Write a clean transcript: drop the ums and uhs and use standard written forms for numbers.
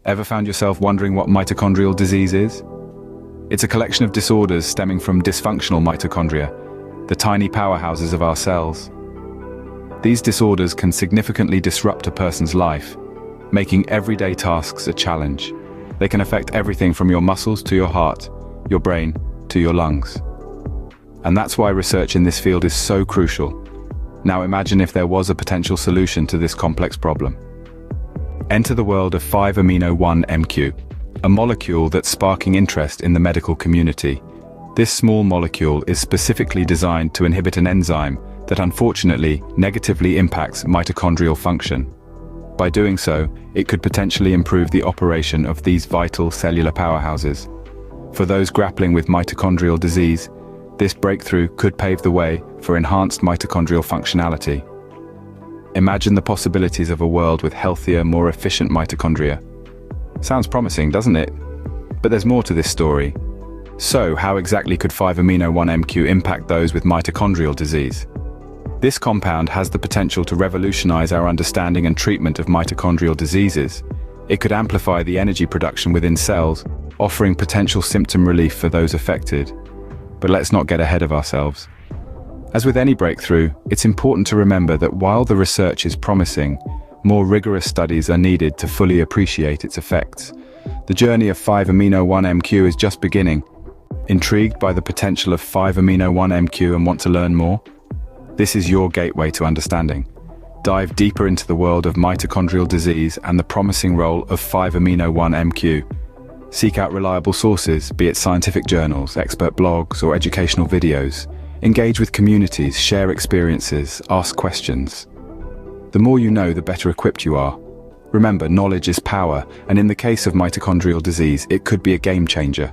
Ever found yourself wondering what mitochondrial disease is? It's a collection of disorders stemming from dysfunctional mitochondria, the tiny powerhouses of our cells. These disorders can significantly disrupt a person's life, making everyday tasks a challenge. They can affect everything from your muscles to your heart, your brain to your lungs. And that's why research in this field is so crucial. Now imagine if there was a potential solution to this complex problem. Enter the world of 5-Amino 1MQ, a molecule that's sparking interest in the medical community. This small molecule is specifically designed to inhibit an enzyme that unfortunately negatively impacts mitochondrial function. By doing so, it could potentially improve the operation of these vital cellular powerhouses. For those grappling with mitochondrial disease, this breakthrough could pave the way for enhanced mitochondrial functionality. Imagine the possibilities of a world with healthier, more efficient mitochondria. Sounds promising, doesn't it? But there's more to this story. So, how exactly could 5-Amino 1MQ impact those with mitochondrial disease? This compound has the potential to revolutionize our understanding and treatment of mitochondrial diseases. It could amplify the energy production within cells, offering potential symptom relief for those affected. But let's not get ahead of ourselves. As with any breakthrough, it's important to remember that while the research is promising, more rigorous studies are needed to fully appreciate its effects. The journey of 5-Amino 1MQ is just beginning. Intrigued by the potential of 5-Amino 1MQ and want to learn more? This is your gateway to understanding. Dive deeper into the world of mitochondrial disease and the promising role of 5-Amino 1MQ. Seek out reliable sources, be it scientific journals, expert blogs, or educational videos. Engage with communities, share experiences, ask questions. The more you know, the better equipped you are. Remember, knowledge is power, and in the case of mitochondrial disease, it could be a game changer.